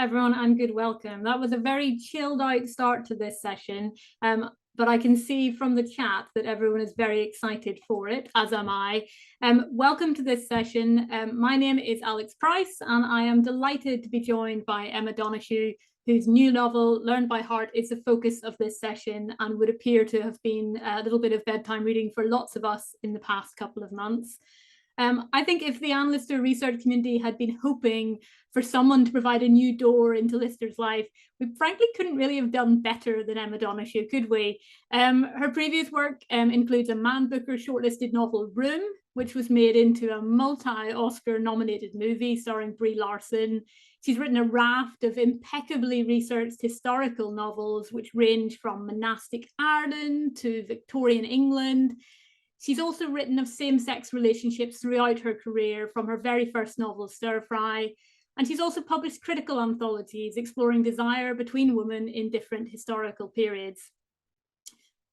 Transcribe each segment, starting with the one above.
everyone, and good welcome. That was a very chilled out start to this session, but I can see from the chat that everyone is very excited for it, as am I. Welcome to this session. My name is Alex Pryce, and I am delighted to be joined by Emma Donoghue, whose new novel, Learn by Heart, is the focus of this session and would appear to have been a little bit of bedtime reading for lots of us in the past couple of months. I think if the Anne Lister research community had been hoping for someone to provide a new door into Lister's life, we frankly couldn't really have done better than Emma Donoghue, could we? Her previous work includes a Man Booker shortlisted novel, Room, which was made into a multi-Oscar nominated movie starring Brie Larson. She's written a raft of impeccably researched historical novels, which range from monastic Ireland to Victorian England. She's also written of same-sex relationships throughout her career, from her very first novel, Stir Fry. And she's also published critical anthologies exploring desire between women in different historical periods.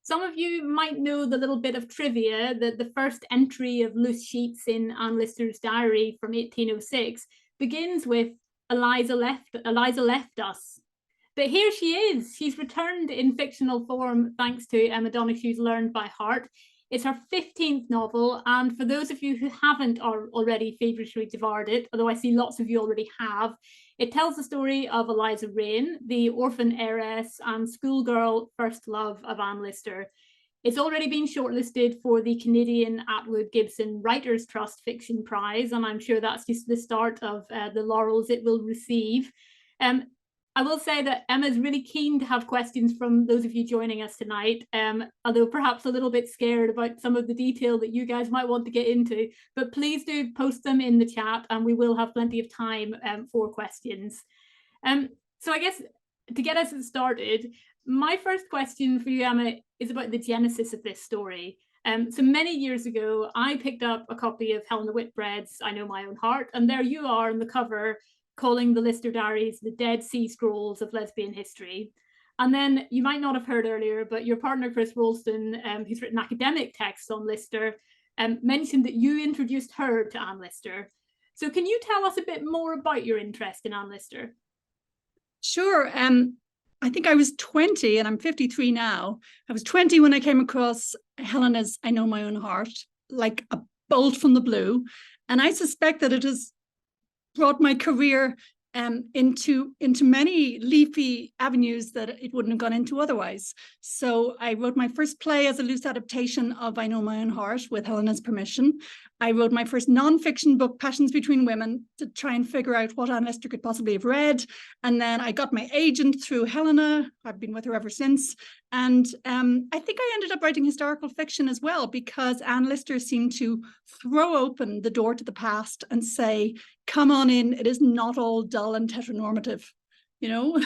Some of you might know the little bit of trivia that the first entry of loose sheets in Anne Lister's diary from 1806 begins with Eliza left us. But here she is. She's returned in fictional form thanks to Emma Donoghue's Learned by Heart. It's her 15th novel, and for those of you who haven't already feverishly devoured it, although I see lots of you already have, it tells the story of Eliza Raine, the orphan heiress and schoolgirl first love of Anne Lister. It's already been shortlisted for the Canadian Atwood Gibson Writers' Trust Fiction Prize, and I'm sure that's just the start of the laurels it will receive. I will say that Emma's really keen to have questions from those of you joining us tonight, although perhaps a little bit scared about some of the detail that you guys might want to get into, but please do post them in the chat and we will have plenty of time for questions. So I guess to get us started, my first question for you, Emma, is about the genesis of this story. So many years ago, I picked up a copy of Helena Whitbread's I Know My Own Heart, and there you are on the cover, calling the Lister Diaries the Dead Sea Scrolls of lesbian history. And then you might not have heard earlier, but your partner, Chris Rolston, who's written academic texts on Lister, mentioned that you introduced her to Anne Lister. So can you tell us a bit more about your interest in Anne Lister? Sure. I think I was 20 and I'm 53 now. I was 20 when I came across Helena's I Know My Own Heart, like a bolt from the blue. And I suspect that it has brought my career into many leafy avenues that it wouldn't have gone into otherwise. So I wrote my first play as a loose adaptation of I Know My Own Heart with Helena's permission. I wrote my first non-fiction book, Passions Between Women, to try and figure out what Anne Lister could possibly have read. And then I got my agent through Helena. I've been with her ever since. And I think I ended up writing historical fiction as well, because Anne Lister seemed to throw open the door to the past and say, come on in, it is not all dull and heteronormative, you know?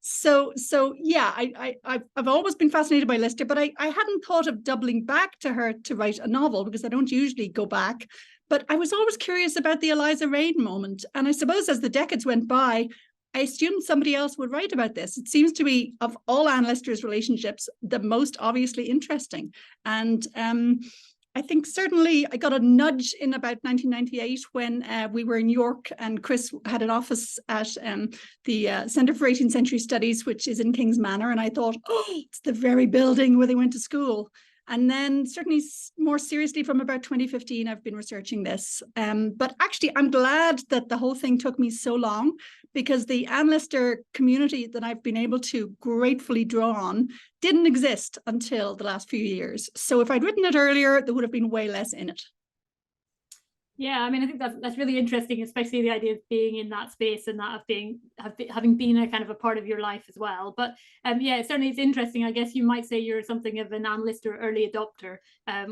So yeah, I've always been fascinated by Lister, but I hadn't thought of doubling back to her to write a novel, because I don't usually go back. But I was always curious about the Eliza Raine moment. And I suppose as the decades went by, I assumed somebody else would write about this. It seems to be, of all Anne Lister's relationships, the most obviously interesting. And I think certainly I got a nudge in about 1998 when we were in York and Chris had an office at the Centre for 18th Century Studies, which is in King's Manor. And I thought, oh, it's the very building where they went to school. And then certainly more seriously from about 2015, I've been researching this. But actually, I'm glad that the whole thing took me so long, because the Anne Lister community that I've been able to gratefully draw on didn't exist until the last few years. So if I'd written it earlier, there would have been way less in it. Yeah, I mean, I think that's really interesting, especially the idea of being in that space and that of having been a kind of a part of your life as well. But yeah, certainly it's interesting. I guess you might say you're something of an Anne Lister early adopter,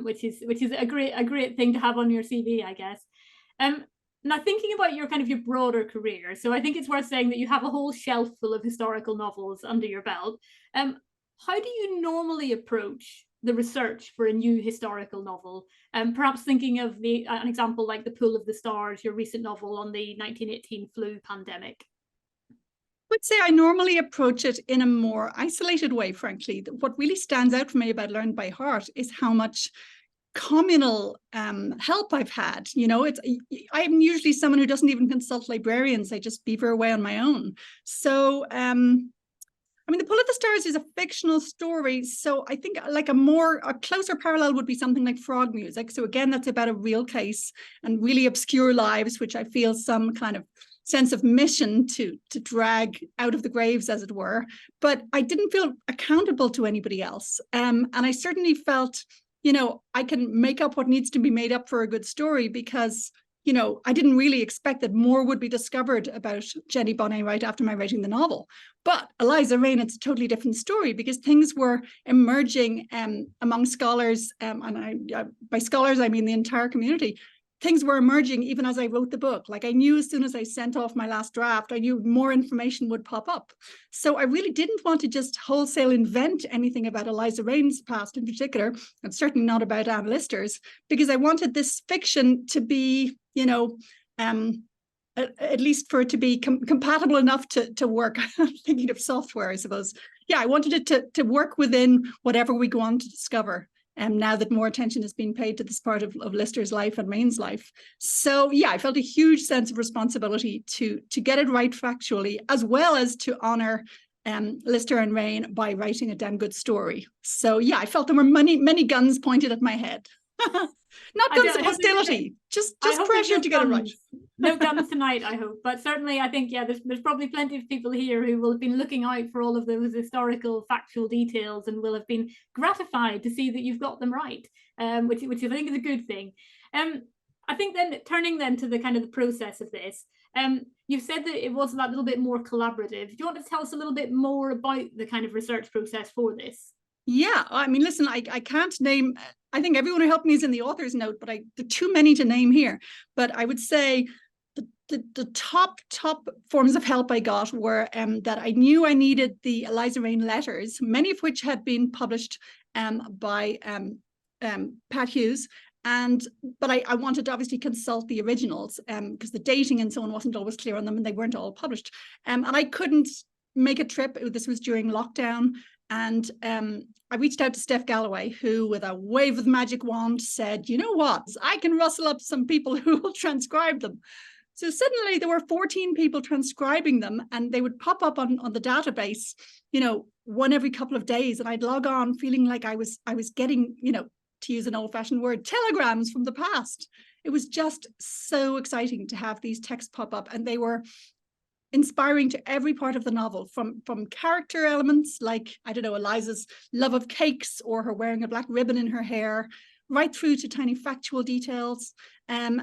which is a great thing to have on your CV, I guess. Now, thinking about your broader career, so I think it's worth saying that you have a whole shelf full of historical novels under your belt. How do you normally approach the research for a new historical novel? Perhaps thinking of an example like The Pool of the Stars, your recent novel on the 1918 flu pandemic. I would say I normally approach it in a more isolated way, frankly. What really stands out for me about Learned by Heart is how much communal help I've had. You know, I'm usually someone who doesn't even consult librarians. I just beaver away on my own. So I mean, The Pull of the Stars is a fictional story. So I think like a closer parallel would be something like Frog Music. So again, that's about a real case and really obscure lives, which I feel some kind of sense of mission to drag out of the graves, as it were. But I didn't feel accountable to anybody else. And I certainly felt, you know, I can make up what needs to be made up for a good story, because you know, I didn't really expect that more would be discovered about Jenny Bonnet right after my writing the novel. But Eliza Raine, it's a totally different story, because things were emerging among scholars, and by scholars, I mean the entire community. Things were emerging even as I wrote the book. Like I knew as soon as I sent off my last draft, I knew more information would pop up. So I really didn't want to just wholesale invent anything about Eliza Raine's past in particular, and certainly not about Anne Lister's, because I wanted this fiction to be, you know, at least for it to be compatible enough to work. I'm thinking of software, I suppose. Yeah, I wanted it to work within whatever we go on to discover. Now that more attention is being paid to this part of Lister's life and Raine's life. So yeah, I felt a huge sense of responsibility to get it right factually, as well as to honor Lister and Raine by writing a damn good story. So yeah, I felt there were many guns pointed at my head. Not guns of hostility, just pressure to get it right. No guns tonight, I hope. But certainly, I think, yeah, there's probably plenty of people here who will have been looking out for all of those historical, factual details and will have been gratified to see that you've got them right, which I think is a good thing. I think then turning then to the kind of the process of this, you've said that it was that little bit more collaborative. Do you want to tell us a little bit more about the kind of research process for this? Yeah, I mean, listen, I can't name, I think everyone who helped me is in the author's note, but there are too many to name here. But I would say the top forms of help I got were that I knew I needed the Eliza Raine letters, many of which had been published by Pat Hughes. But I wanted to obviously consult the originals because the dating and so on wasn't always clear on them, and they weren't all published. And I couldn't make a trip. This was during lockdown. And I reached out to Steph Galloway, who with a wave of the magic wand said, you know what, I can rustle up some people who will transcribe them. So suddenly there were 14 people transcribing them, and they would pop up on the database, you know, one every couple of days. And I'd log on feeling like I was getting, you know, to use an old-fashioned word, telegrams from the past. It was just so exciting to have these texts pop up, and they were inspiring to every part of the novel, from character elements like, I don't know, Eliza's love of cakes or her wearing a black ribbon in her hair, right through to tiny factual details, and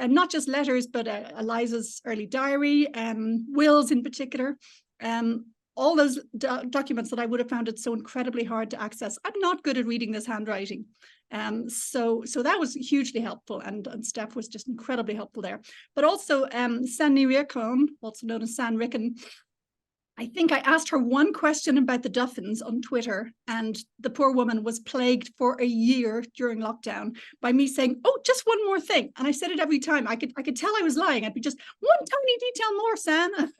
not just letters, but Eliza's early diary, wills in particular, all those documents that I would have found it so incredibly hard to access. I'm not good at reading this handwriting. So that was hugely helpful, and Steph was just incredibly helpful there. But also Sanni Riacon, also known as San Rickon, I think I asked her one question about the Duffins on Twitter, and the poor woman was plagued for a year during lockdown by me saying, oh, just one more thing. And I said it every time. I could tell I was lying. I'd be just one tiny detail more, San.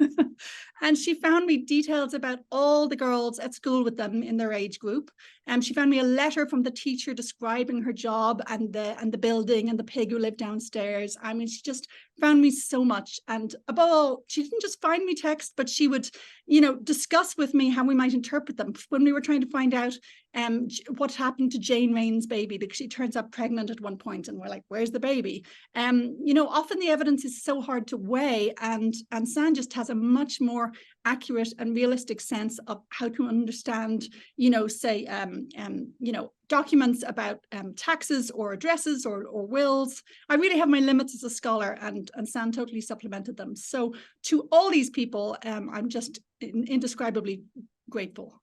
And she found me details about all the girls at school with them in their age group. And she found me a letter from the teacher describing her job and the building and the pig who lived downstairs. I mean, she just found me so much. And above all, she didn't just find me text, but she would, you know, discuss with me how we might interpret them. When we were trying to find out what happened to Jane Raine's baby, because she turns up pregnant at one point, and we're like, where's the baby? You know, often the evidence is so hard to weigh, and San just has a much more accurate and realistic sense of how to understand, you know, say, you know, documents about taxes or addresses or wills. I really have my limits as a scholar, and San totally supplemented them. So to all these people, I'm just indescribably grateful.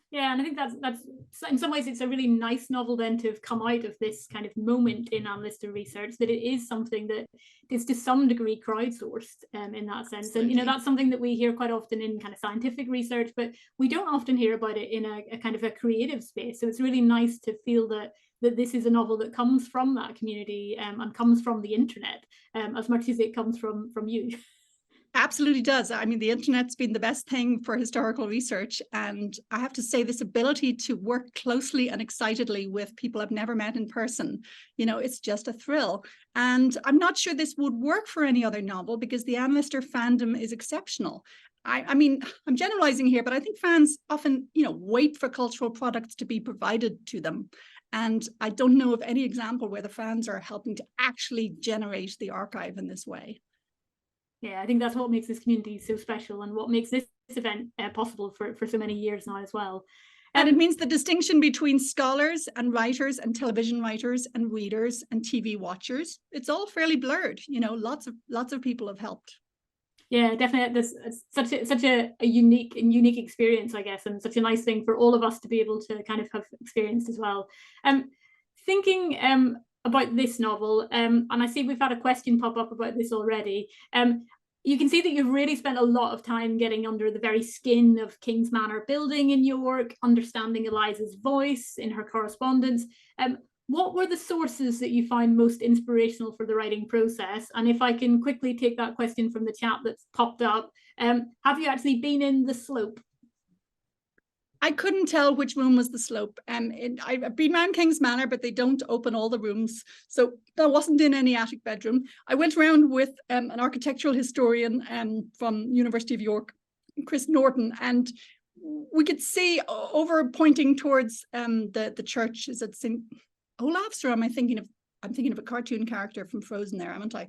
Yeah, and I think that's in some ways it's a really nice novel then to have come out of this kind of moment in Anne Lister research, that it is something that is to some degree crowdsourced in that sense. And, you know, that's something that we hear quite often in kind of scientific research, but we don't often hear about it in a kind of a creative space. So it's really nice to feel that this is a novel that comes from that community and comes from the internet as much as it comes from you. absolutely does. I mean, the internet's been the best thing for historical research. And I have to say, this ability to work closely and excitedly with people I've never met in person, it's just a thrill. And I'm not sure this would work for any other novel because the Anne Lister fandom is exceptional. I mean, I'm generalizing here, but I think fans often, wait for cultural products to be provided to them. And I don't know of any example where the fans are helping to actually generate the archive in this way. Yeah, I think that's what makes this community so special and what makes this event possible for so many years now as well. And it means the distinction between scholars and writers and television writers and readers and TV watchers, it's all fairly blurred. Lots of people have helped. Yeah, definitely. This such a unique experience, I guess, and such a nice thing for all of us to be able to kind of have experienced as well. Thinking about this novel, and I see we've had a question pop up about this already. You can see that you've really spent a lot of time getting under the very skin of King's Manor building in York, understanding Eliza's voice in her correspondence. What were the sources that you find most inspirational for the writing process? And if I can quickly take that question from the chat that's popped up, have you actually been in the slope? I couldn't tell which room was the slope. I've been around King's Manor, but they don't open all the rooms. So that wasn't in any attic bedroom. I went around with an architectural historian from University of York, Chris Norton, and we could see over pointing towards the church. Is it St. Olaf's, or am I thinking of a cartoon character from Frozen there, haven't I?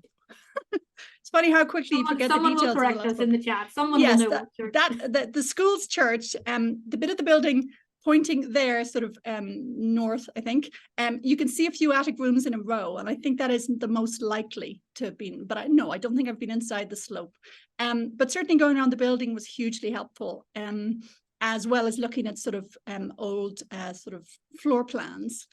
It's funny how quickly you forget the details. Someone will correct us in the chat. Someone will know what church. The school's church, the bit of the building pointing there, sort of north, I think. You can see a few attic rooms in a row, and I think that isn't the most likely to have been. But I don't think I've been inside the slope. But certainly going around the building was hugely helpful. As well as looking at sort of old sort of floor plans.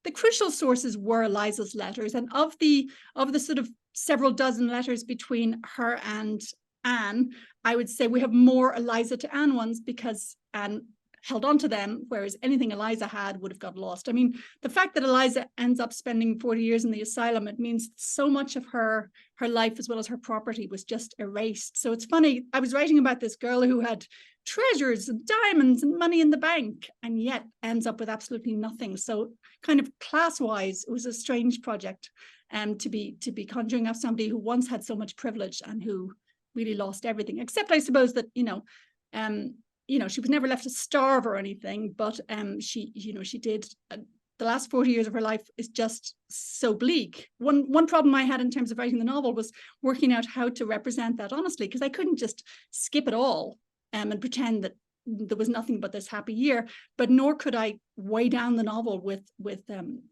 The crucial sources were Eliza's letters, and of the sort of several dozen letters between her and Anne, I would say we have more Eliza to Anne ones because Anne held on to them, whereas anything Eliza had would have got lost. I mean, the fact that Eliza ends up spending 40 years in the asylum, it means so much of her life as well as her property was just erased. So it's funny, I was writing about this girl who had treasures and diamonds and money in the bank, and yet ends up with absolutely nothing. So kind of class-wise, it was a strange project to be conjuring up somebody who once had so much privilege and who really lost everything, except I suppose that, she was never left to starve or anything, but she did. The last 40 years of her life is just so bleak. One problem I had in terms of writing the novel was working out how to represent that honestly, because I couldn't just skip it all and pretend that there was nothing but this happy year, but nor could I weigh down the novel with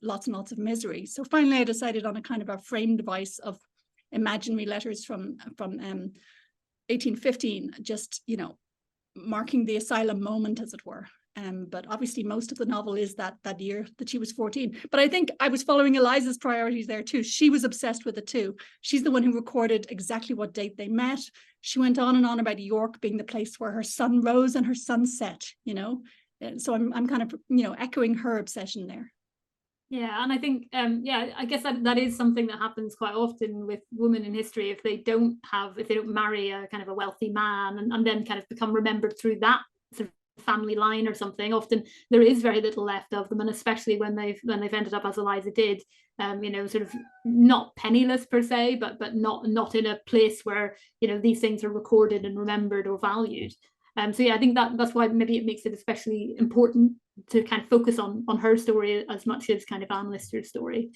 lots and lots of misery. So finally I decided on a kind of a frame device of imaginary letters from 1815, just, marking the asylum moment, as it were. But obviously most of the novel is that year that she was 14. But I think I was following Eliza's priorities there too. She was obsessed with it too. She's the one who recorded exactly what date they met. She went on and on about York being the place where her sun rose and her sun set, So I'm kind of, echoing her obsession there. Yeah, and I think, I guess that is something that happens quite often with women in history. If they don't marry a kind of a wealthy man and then kind of become remembered through that sort of family line or something, often there is very little left of them, and especially when they've ended up as Eliza did, sort of not penniless per se, but not in a place where these things are recorded and remembered or valued. So yeah, I think that's why maybe it makes it especially important to kind of focus on her story as much as kind of Anne Lister's story.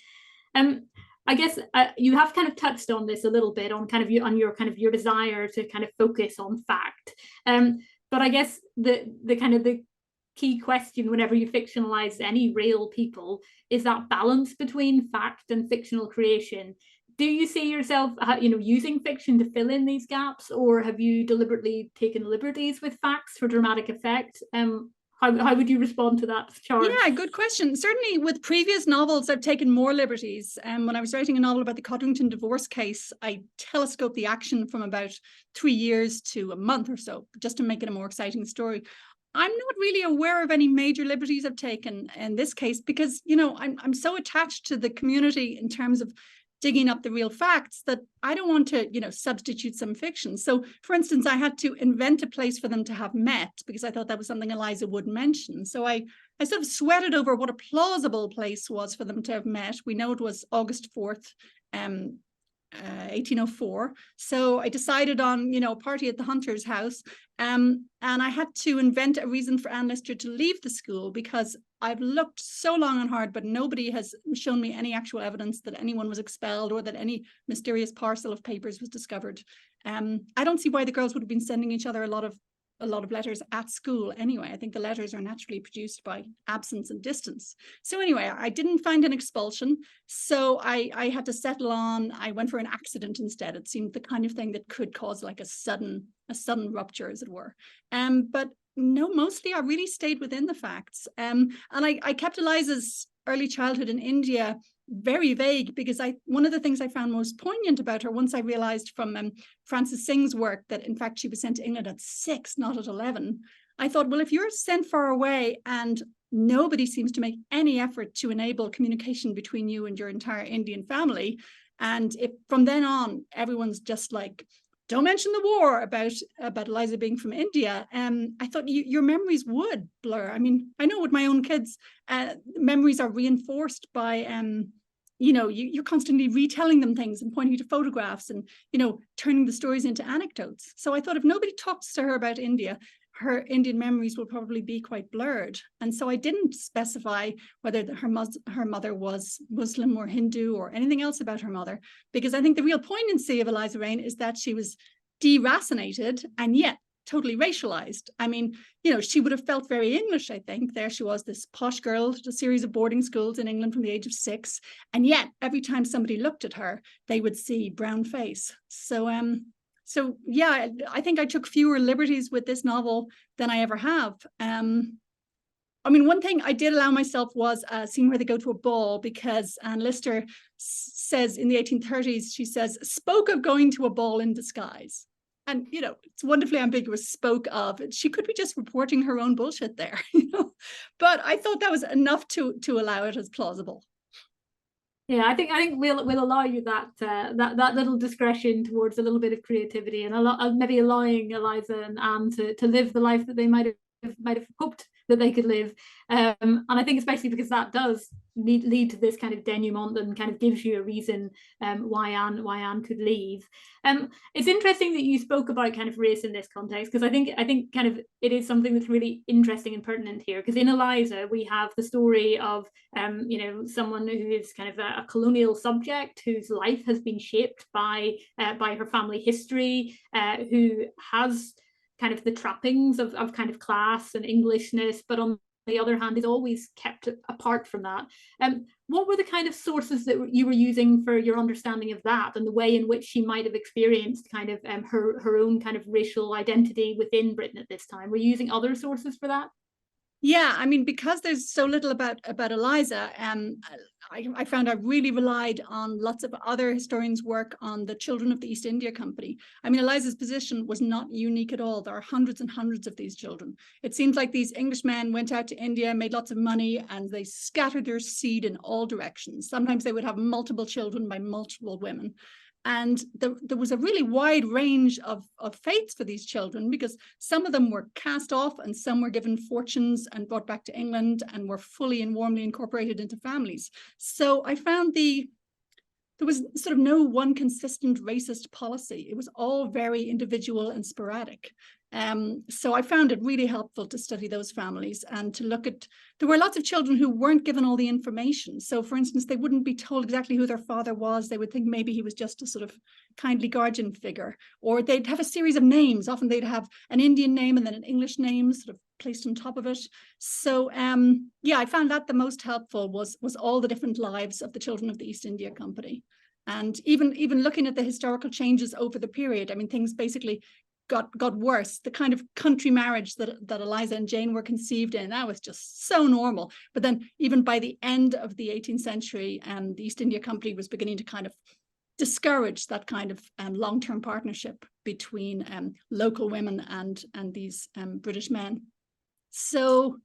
I guess you have kind of touched on this a little bit on kind of your desire to kind of focus on fact. But I guess the kind of the key question whenever you fictionalize any real people is that balance between fact and fictional creation. Do you see yourself, using fiction to fill in these gaps, or have you deliberately taken liberties with facts for dramatic effect? How would you respond to that charge? Yeah, good question. Certainly with previous novels, I've taken more liberties. When I was writing a novel about the Codrington divorce case, I telescoped the action from about 3 years to a month or so, just to make it a more exciting story. I'm not really aware of any major liberties I've taken in this case because, I'm so attached to the community in terms of digging up the real facts, that I don't want to, substitute some fiction. So, for instance, I had to invent a place for them to have met because I thought that was something Eliza would mention. So I sort of sweated over what a plausible place was for them to have met. We know it was August 4th, 1804. So I decided on, a party at the Hunter's house. And I had to invent a reason for Anne Lister to leave the school, because I've looked so long and hard, but nobody has shown me any actual evidence that anyone was expelled or that any mysterious parcel of papers was discovered. I don't see why the girls would have been sending each other a lot of letters at school anyway. I think the letters are naturally produced by absence and distance. So anyway, I didn't find an expulsion. So I had to settle on, I went for an accident instead. It seemed the kind of thing that could cause like a sudden rupture, as it were. But no, mostly I really stayed within the facts. And I kept Eliza's early childhood in India very vague, because one of the things I found most poignant about her, once I realized from Frances Singh's work that in fact she was sent to England at 6, not at 11, I thought, well, if you're sent far away and nobody seems to make any effort to enable communication between you and your entire Indian family, and if from then on everyone's just like, don't mention the war about Eliza being from India, I thought your memories would blur. I mean, I know with my own kids, memories are reinforced by, you're constantly retelling them things and pointing to photographs and, turning the stories into anecdotes. So I thought if nobody talks to her about India, her Indian memories will probably be quite blurred. And so I didn't specify whether her mother was Muslim or Hindu or anything else about her mother, because I think the real poignancy of Eliza Raine is that she was deracinated and yet totally racialized. I mean, she would have felt very English, I think. There she was, this posh girl at a series of boarding schools in England from the age of 6. And yet every time somebody looked at her, they would see brown face. So yeah, I think I took fewer liberties with this novel than I ever have. I mean, one thing I did allow myself was a scene where they go to a ball, because Anne Lister says in the 1830s, she says, spoke of going to a ball in disguise. And, it's wonderfully ambiguous, spoke of. She could be just reporting her own bullshit there, But I thought that was enough to allow it as plausible. Yeah, I think we'll allow you that little discretion towards a little bit of creativity, and maybe allowing Eliza and Anne to live the life that they might have hoped that they could live. And I think especially because that does lead to this kind of denouement and kind of gives you a reason why Anne could leave. It's interesting that you spoke about kind of race in this context, because I think kind of it is something that's really interesting and pertinent here, because in Eliza we have the story of someone who is kind of a colonial subject whose life has been shaped by her family history, who has kind of the trappings of kind of class and Englishness, but on the other hand is always kept apart from that. What were the kind of sources that you were using for your understanding of that, and the way in which she might have experienced kind of her own kind of racial identity within Britain at this time? Were you using other sources for that? Yeah, I mean, because there's so little about Eliza, I found I really relied on lots of other historians' work on the children of the East India Company. I mean, Eliza's position was not unique at all. There are hundreds and hundreds of these children. It seems like these Englishmen went out to India, made lots of money, and they scattered their seed in all directions. Sometimes they would have multiple children by multiple women. And there was a really wide range of faiths for these children, because some of them were cast off and some were given fortunes and brought back to England and were fully and warmly incorporated into families. So I found there was sort of no one consistent racist policy. It was all very individual and sporadic. So I found it really helpful to study those families and to look at, there were lots of children who weren't given all the information. So for instance, they wouldn't be told exactly who their father was. They would think maybe he was just a sort of kindly guardian figure, or they'd have a series of names. Often they'd have an Indian name and then an English name sort of placed on top of it. So yeah, I found that the most helpful was all the different lives of the children of the East India Company. And even looking at the historical changes over the period, I mean, things basically got worse. The kind of country marriage that Eliza and Jane were conceived in, that was just so normal. But then even by the end of the 18th century, the East India Company was beginning to kind of discourage that kind of long-term partnership between local women and these British men. So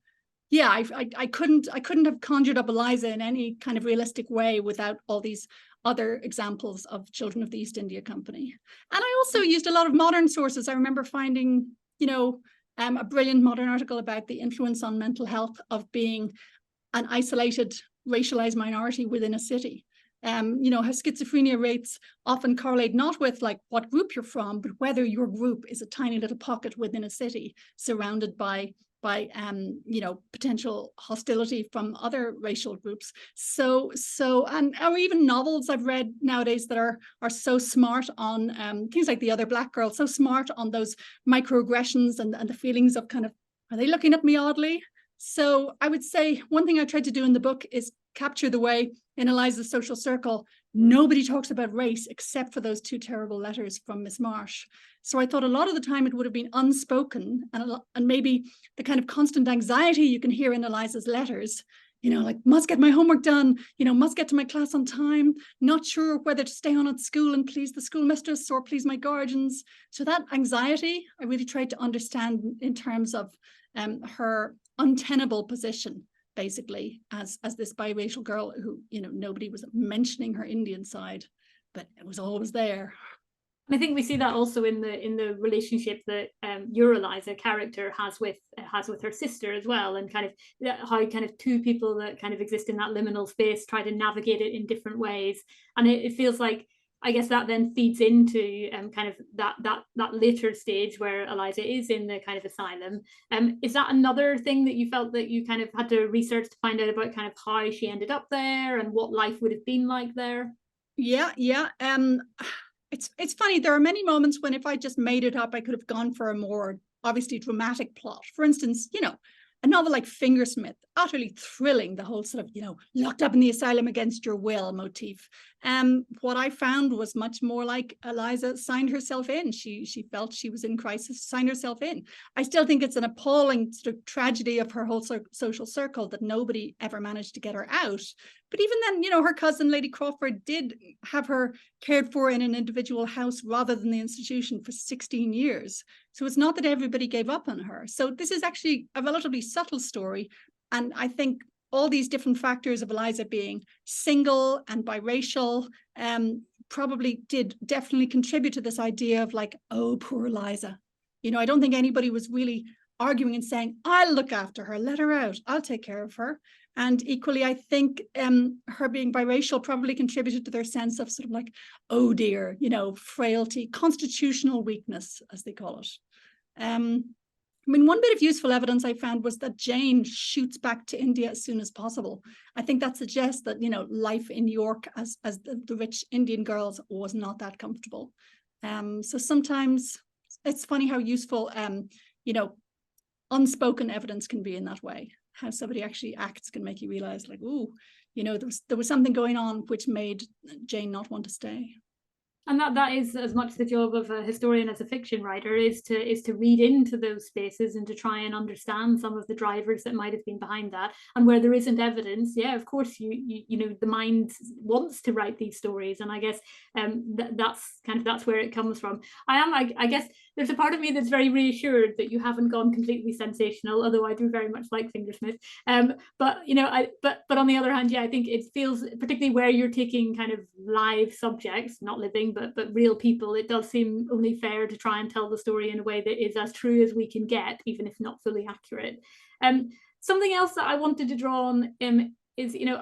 yeah, I couldn't have conjured up Eliza in any kind of realistic way without all these other examples of children of the East India Company. And I also used a lot of modern sources. I remember finding, a brilliant modern article about the influence on mental health of being an isolated, racialized minority within a city. How schizophrenia rates often correlate not with like what group you're from, but whether your group is a tiny little pocket within a city surrounded by potential hostility from other racial groups. Or even novels I've read nowadays that are so smart on things like The Other Black Girl, so smart on those microaggressions and the feelings of kind of, are they looking at me oddly? So I would say one thing I tried to do in the book is capture the way in Eliza's social circle, nobody talks about race except for those 2 terrible letters from Miss Marsh. So I thought a lot of the time it would have been unspoken, and maybe the kind of constant anxiety you can hear in Eliza's letters, like must get my homework done, must get to my class on time, not sure whether to stay on at school and please the schoolmistress or please my guardians. So that anxiety, I really tried to understand in terms of her untenable position, basically, as this biracial girl who, nobody was mentioning her Indian side, but it was always there. And I think we see that also in the relationship that your Eliza character has with her sister as well, and kind of how kind of 2 people that kind of exist in that liminal space try to navigate it in different ways. And it feels like, I guess that then feeds into kind of that later stage where Eliza is in the kind of asylum. Is that another thing that you felt that you kind of had to research to find out about kind of how she ended up there and what life would have been like there? Yeah. It's funny. There are many moments when if I just made it up, I could have gone for a more obviously dramatic plot. For instance, a novel like Fingersmith, utterly thrilling, the whole sort of, locked up in the asylum against your will motif. What I found was much more like Eliza signed herself in. She felt she was in crisis, signed herself in. I still think it's an appalling sort of tragedy of her whole social circle that nobody ever managed to get her out. But even then, her cousin, Lady Crawford, did have her cared for in an individual house rather than the institution for 16 years. So it's not that everybody gave up on her. So this is actually a relatively subtle story. And I think all these different factors of Eliza being single and biracial probably did definitely contribute to this idea of like, oh, poor Eliza. I don't think anybody was really arguing and saying, I'll look after her, let her out, I'll take care of her. And equally, I think her being biracial probably contributed to their sense of sort of like, oh dear, frailty, constitutional weakness, as they call it. One bit of useful evidence I found was that Jane shoots back to India as soon as possible. I think that suggests that, life in York as the rich Indian girls was not that comfortable. So sometimes it's funny how useful, unspoken evidence can be in that way. How somebody actually acts can make you realize like, ooh, there was something going on which made Jane not want to stay. And that is as much the job of a historian as a fiction writer, is to read into those spaces and to try and understand some of the drivers that might have been behind that. And where there isn't evidence, yeah, of course, the mind wants to write these stories, and I guess that's where it comes from. I guess there's a part of me that's very reassured that you haven't gone completely sensational, although I do very much like Fingersmith. But on the other hand, yeah, I think it feels, particularly where you're taking kind of live subjects, not living, but real people, it does seem only fair to try and tell the story in a way that is as true as we can get, even if not fully accurate. Something else that I wanted to draw on is, you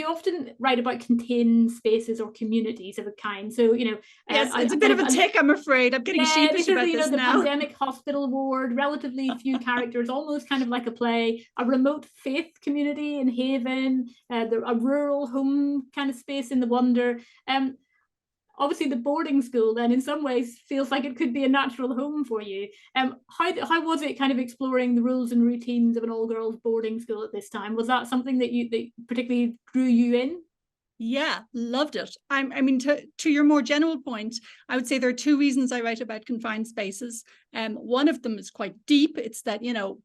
often write about contained spaces or communities of a kind. So, yes, it's a bit of a tick, I'm afraid. I'm getting sheepish about this the now. Pandemic hospital ward, relatively few characters, almost kind of like a play, a remote faith community in Haven, a rural home kind of space in The Wonder. Obviously the boarding school then in some ways feels like it could be a natural home for you. How was it kind of exploring the rules and routines of an all-girls boarding school at this time? Was that something that particularly drew you in? Yeah, loved it. I mean, to your more general point, I would say there are two reasons I write about confined spaces. One of them is quite deep. It's that,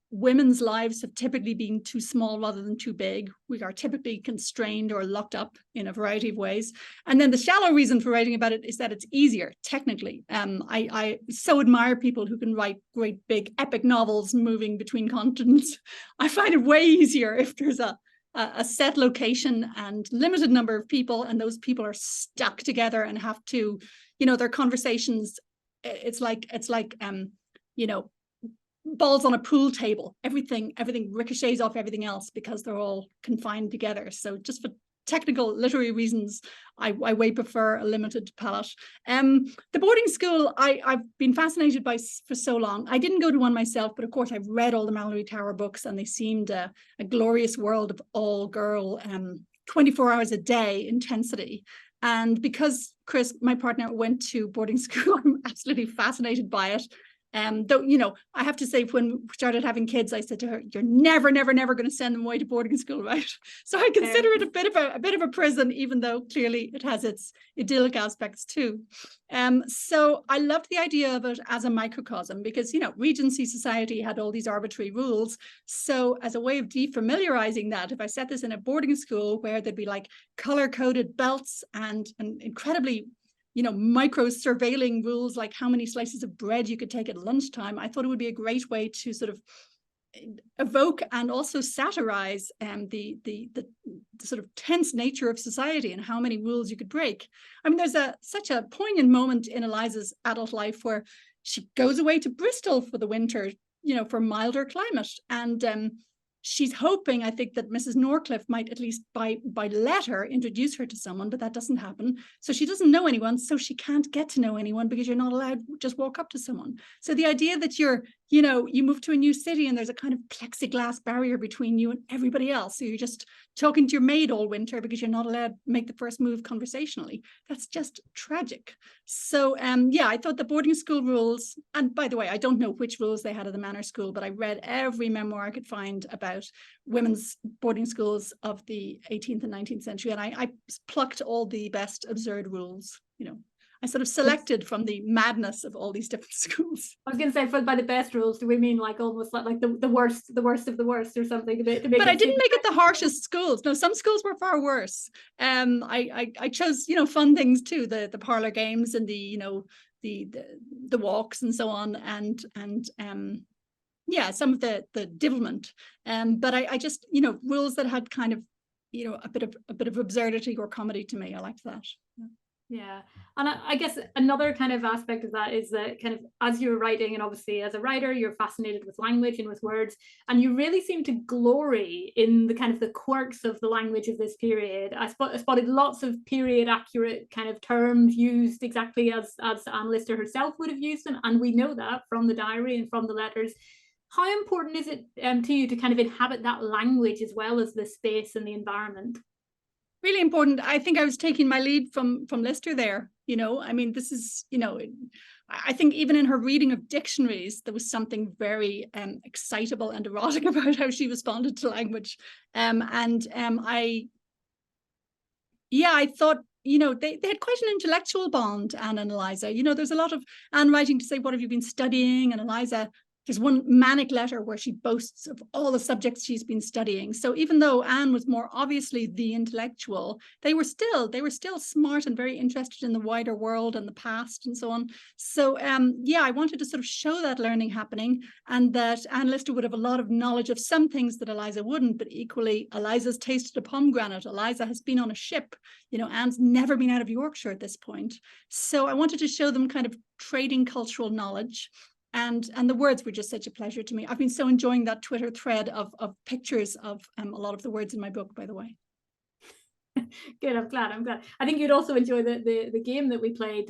women's lives have typically been too small rather than too big. We are typically constrained or locked up in a variety of ways. And then the shallow reason for writing about it is that it's easier technically. I so admire people who can write great big epic novels moving between continents. I find it way easier if there's a set location and limited number of people, and those people are stuck together and have to, their conversations, it's like balls on a pool table. Everything ricochets off everything else because they're all confined together. So just for technical literary reasons, I way prefer a limited palette. The boarding school I've been fascinated by for so long. I didn't go to one myself, but of course I've read all the Mallory Tower books, and they seemed a glorious world of all girl, 24 hours a day intensity. And because Chris, my partner, went to boarding school, I'm absolutely fascinated by it. Though, I have to say, when we started having kids, I said to her, "You're never going to send them away to boarding school, right?" So I consider it a bit of a prison, even though clearly it has its idyllic aspects too. So I loved the idea of it as a microcosm because, Regency society had all these arbitrary rules. So as a way of defamiliarizing that, if I set this in a boarding school where there'd be like color-coded belts and incredibly micro surveilling rules, like how many slices of bread you could take at lunchtime, I thought it would be a great way to sort of evoke and also satirize the sort of tense nature of society and how many rules you could break. I mean, there's such a poignant moment in Eliza's adult life where she goes away to Bristol for the winter, for milder climate, and she's hoping, I think, that Mrs. Norcliffe might at least by letter introduce her to someone, but that doesn't happen. So she doesn't know anyone, so she can't get to know anyone because you're not allowed to just walk up to someone. So the idea that you move to a new city and there's a kind of plexiglass barrier between you and everybody else. So you're just talking to your maid all winter because you're not allowed to make the first move conversationally. That's just tragic. So I thought the boarding school rules, and by the way, I don't know which rules they had at the Manor School, but I read every memoir I could find about women's boarding schools of the 18th and 19th century, and I plucked all the best absurd rules. I sort of selected from the madness of all these different schools. I was going to say, by the best rules, do we mean like almost like the worst of the worst or something? To make but I didn't make it the harshest schools. No, some schools were far worse. I chose fun things too, the parlor games and the walks and so on, and some of the divilment. But I just rules that had kind of a bit of absurdity or comedy to me. I liked that. Yeah. And I guess another kind of aspect of that is that kind of as you're writing, and obviously as a writer, you're fascinated with language and with words, and you really seem to glory in the kind of the quirks of the language of this period. I spotted lots of period accurate kind of terms used exactly as Anne Lister herself would have used them. And we know that from the diary and from the letters. How important is it to you to kind of inhabit that language as well as the space and the environment? Really important. I think I was taking my lead from Lister there. I mean, this is, I think even in her reading of dictionaries, there was something very excitable and erotic about how she responded to language. I thought, they had quite an intellectual bond, Anne and Eliza. There's a lot of Anne writing to say, "What have you been studying?" And Eliza, there's one manic letter where she boasts of all the subjects she's been studying. So even though Anne was more obviously the intellectual, they were still smart and very interested in the wider world and the past and so on. So I wanted to sort of show that learning happening, and that Anne Lister would have a lot of knowledge of some things that Eliza wouldn't, but equally Eliza's tasted a pomegranate. Eliza has been on a ship. Anne's never been out of Yorkshire at this point. So I wanted to show them kind of trading cultural knowledge. And the words were just such a pleasure to me. I've been so enjoying that Twitter thread of pictures of a lot of the words in my book, by the way. Good, I'm glad. I think you'd also enjoy the game that we played,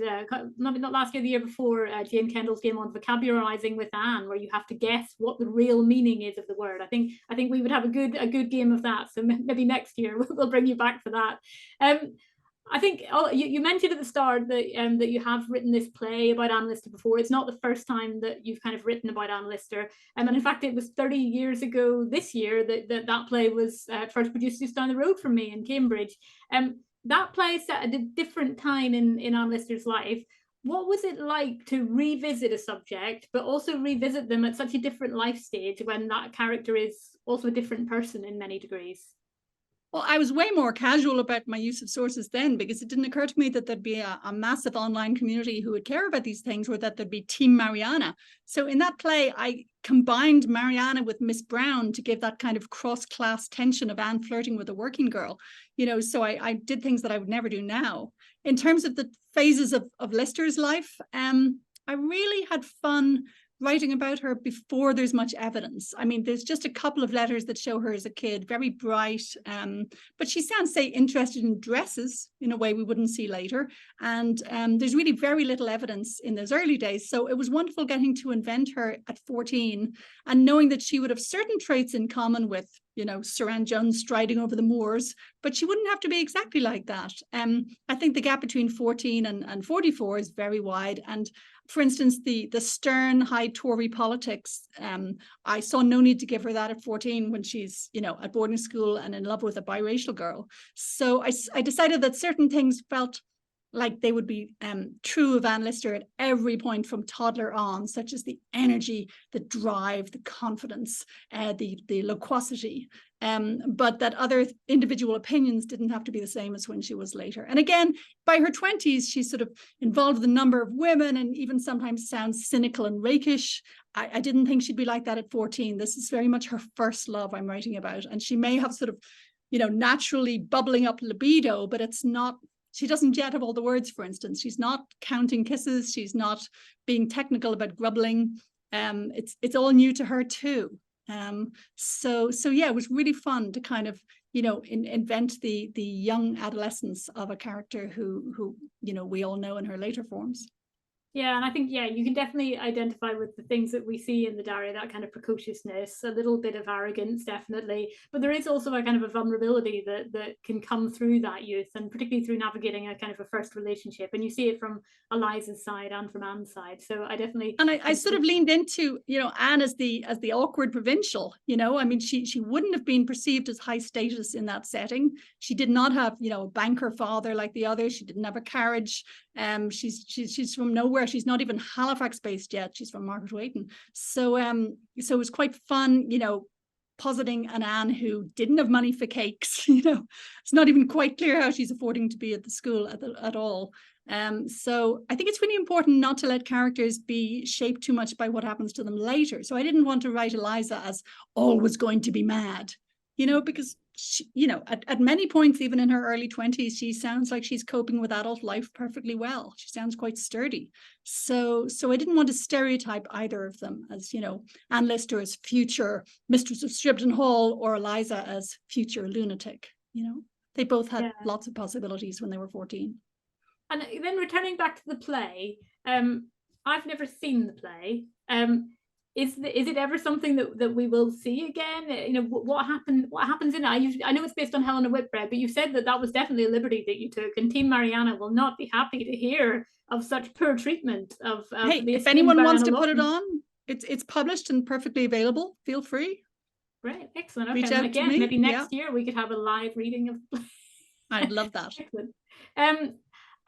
not last year, the year before, Jane Kendall's game on vocabularizing with Anne, where you have to guess what the real meaning is of the word. I think we would have a good game of that. So maybe next year we'll bring you back for that. I think you mentioned at the start that you have written this play about Anne Lister before. It's not the first time that you've kind of written about Anne Lister. And in fact, it was 30 years ago this year that play was first produced just down the road from me in Cambridge. that play is set at a different time in Anne Lister's life. What was it like to revisit a subject, but also revisit them at such a different life stage when that character is also a different person in many degrees? Well, I was way more casual about my use of sources then, because it didn't occur to me that there'd be a massive online community who would care about these things, or that there'd be Team Mariana. So in that play, I combined Mariana with Miss Brown to give that kind of cross-class tension of Anne flirting with a working girl. So I did things that I would never do now. In terms of the phases of Lister's life, I really had fun writing about her before there's much evidence. I mean, there's just a couple of letters that show her as a kid, very bright, but she sounds, say, interested in dresses in a way we wouldn't see later. And there's really very little evidence in those early days. So it was wonderful getting to invent her at 14 and knowing that she would have certain traits in common with, Sir Anne Jones striding over the moors, but she wouldn't have to be exactly like that. I think the gap between 14 and 44 is very wide. And for instance, the stern, high Tory politics, I saw no need to give her that at 14 when she's, at boarding school and in love with a biracial girl. So I decided that certain things felt like they would be true of Anne Lister at every point from toddler on, such as the energy, the drive, the confidence, the loquacity, but that other individual opinions didn't have to be the same as when she was later. And again, by her 20s, she's sort of involved with a number of women and even sometimes sounds cynical and rakish. I didn't think she'd be like that at 14. This is very much her first love I'm writing about. And she may have sort of, naturally bubbling up libido, but it's not. She doesn't yet have all the words, for instance. She's not counting kisses. She's not being technical about grubbling. It's all new to her too. So yeah, it was really fun to kind of, invent the young adolescence of a character who we all know in her later forms. Yeah, and I think, you can definitely identify with the things that we see in the diary, that kind of precociousness, a little bit of arrogance, definitely. But there is also a kind of a vulnerability that can come through that youth, and particularly through navigating a kind of a first relationship. And you see it from Eliza's side and from Anne's side. So I definitely... And I sort of leaned into, Anne as the awkward provincial, I mean, she wouldn't have been perceived as high status in that setting. She did not have, a banker father like the others. She didn't have a carriage. She's from nowhere. She's not even Halifax based yet. She's from Margaret Waiton. So it was quite fun, positing an Anne who didn't have money for cakes. It's not even quite clear how she's affording to be at the school at all. So I think it's really important not to let characters be shaped too much by what happens to them later. So I didn't want to write Eliza as always going to be mad, because she, at many points, even in her early 20s, she sounds like she's coping with adult life perfectly well. She sounds quite sturdy. So I didn't want to stereotype either of them as, Anne Lister as future Mistress of Stribden Hall or Eliza as future lunatic. They both had lots of possibilities when they were 14. And then returning back to the play, I've never seen the play. Is it ever something that we will see again? What happens in it? I know it's based on Helena Whitbread, but you said that was definitely a liberty that you took, and Team Mariana will not be happy to hear of such poor treatment of hey, if anyone wants to put it on, it's published and perfectly available. Feel free. Right, excellent. Okay, reach out again, to me. Maybe next year we could have a live reading of. I'd love that. Excellent.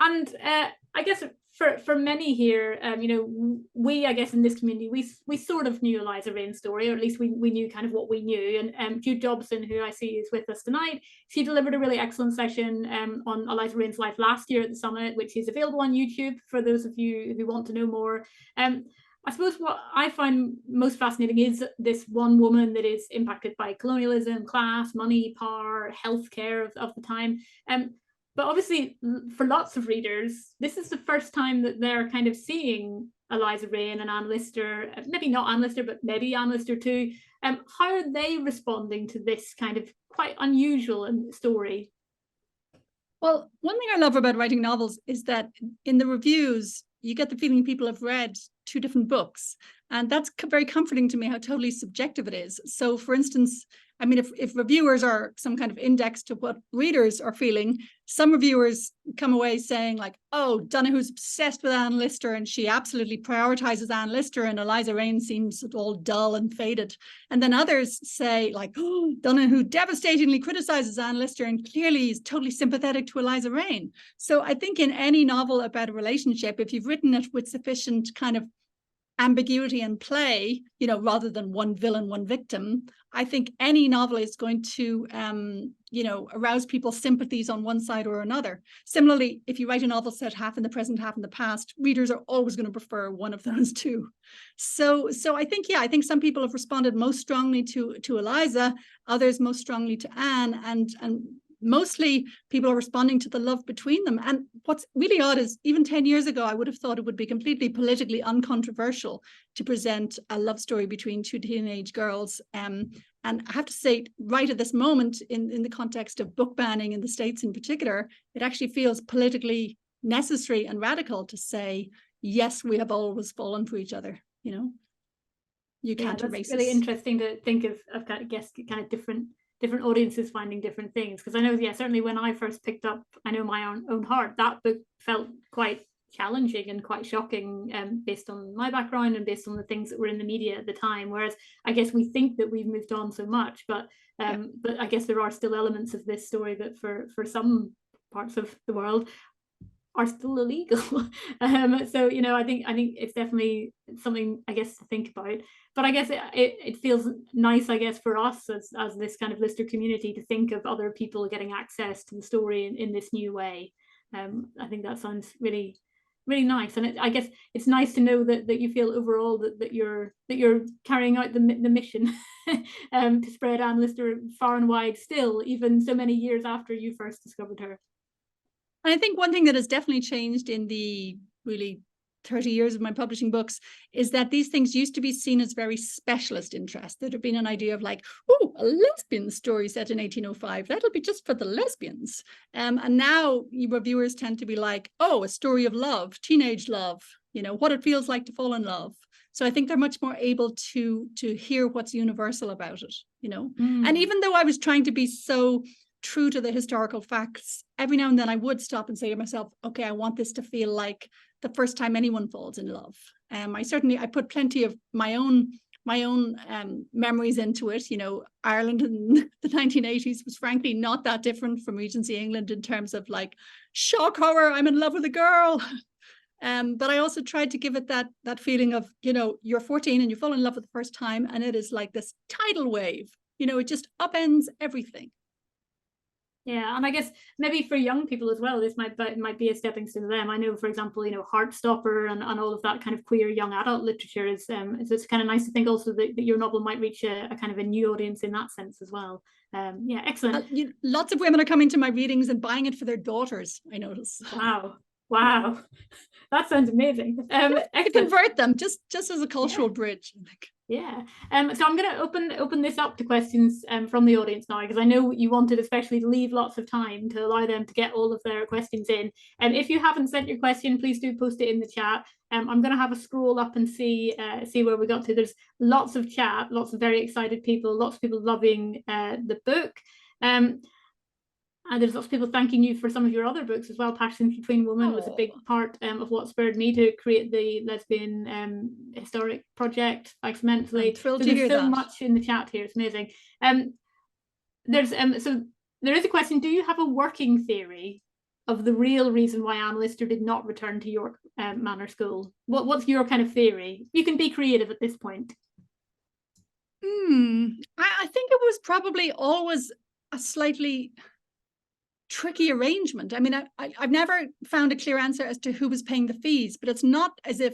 And I guess for many here, we, I guess in this community, we sort of knew Eliza Raine's story, or at least we knew kind of what we knew. And Jude Dobson, who I see is with us tonight, she delivered a really excellent session on Eliza Raine's life last year at the summit, which is available on YouTube for those of you who want to know more. I suppose what I find most fascinating is this one woman that is impacted by colonialism, class, money, power, healthcare of the time. But obviously, for lots of readers, this is the first time that they're kind of seeing Eliza Raine and Anne Lister, maybe not Anne Lister, but maybe Anne Lister too. How are they responding to this kind of quite unusual story? Well, one thing I love about writing novels is that in the reviews, you get the feeling people have read two different books. And that's very comforting to me, how totally subjective it is. So, for instance, I mean, if reviewers are some kind of index to what readers are feeling, some reviewers come away saying like, oh, Donoghue's obsessed with Anne Lister and she absolutely prioritizes Anne Lister, and Eliza Raine seems all dull and faded. And then others say like, oh, Donoghue devastatingly criticizes Anne Lister and clearly is totally sympathetic to Eliza Raine. So I think in any novel about a relationship, if you've written it with sufficient kind of ambiguity and play, you know, rather than one villain, one victim, I think any novel is going to, you know, arouse people's sympathies on one side or another. Similarly, if you write a novel set half in the present, half in the past, readers are always going to prefer one of those two. So I think, yeah, I think some people have responded most strongly to Eliza, others most strongly to Anne, and mostly people are responding to the love between them. And what's really odd is even 10 years ago, I would have thought it would be completely politically uncontroversial to present a love story between two teenage girls. And I have to say, right at this moment, in the context of book banning in the States in particular, it actually feels politically necessary and radical to say, yes, we have always fallen for each other, you know? You can't erase it's really us. interesting to think of kind of kind of different audiences finding different things, because I know, yeah, certainly when I first picked up I Know My Own Heart, that book felt quite challenging and quite shocking, based on my background and based on the things that were in the media at the time, whereas I guess we think that we've moved on so much, but I guess there are still elements of this story that for some parts of the world are still illegal. So, you know, I think it's definitely something, I guess, to think about. But I guess it feels nice, I guess, for us as this kind of Lister community to think of other people getting access to the story in this new way. I think that sounds really, really nice. And I guess it's nice to know that you feel overall that you're carrying out the mission to spread Anne Lister far and wide still, even so many years after you first discovered her. And I think one thing that has definitely changed in the really 30 years of my publishing books is that these things used to be seen as very specialist interests. There'd have been an idea of like, oh, a lesbian story set in 1805, that'll be just for the lesbians. And now reviewers tend to be like, oh, a story of love, teenage love, you know, what it feels like to fall in love. So I think they're much more able to hear what's universal about it, you know. And even though I was trying to be so true to the historical facts, every now and then I would stop and say to myself, okay, I want this to feel like the first time anyone falls in love. I put plenty of my own memories into it. You know, Ireland in the 1980s was frankly not that different from Regency England in terms of like shock horror, I'm in love with a girl. But I also tried to give it that feeling of, you know, you're 14 and you fall in love for the first time, and it is like this tidal wave. You know, it just upends everything. Yeah, and I guess maybe for young people as well, this might be a stepping stone to them. I know, for example, you know, Heartstopper and all of that kind of queer young adult literature is it's kind of nice to think also that your novel might reach a kind of a new audience in that sense as well. Yeah, excellent. Lots of women are coming to my readings and buying it for their daughters, I notice. Wow. That sounds amazing. To convert them just as a cultural bridge. Yeah. So I'm going to open this up to questions from the audience now, because I know you wanted especially to leave lots of time to allow them to get all of their questions in. And if you haven't sent your question, please do post it in the chat. I'm going to have a scroll up and see where we got to. There's lots of chat, lots of very excited people, lots of people loving the book. And there's lots of people thanking you for some of your other books as well. Passions Between Women was a big part of what spurred me to create the lesbian historic project accidentally. I'm thrilled to hear there's so that. much in the chat here, it's amazing. So there is a question: do you have a working theory of the real reason why Anne Lister did not return to York Manor School? What's your kind of theory? You can be creative at this point. I think it was probably always a slightly tricky arrangement. I mean, I've never found a clear answer as to who was paying the fees, but it's not as if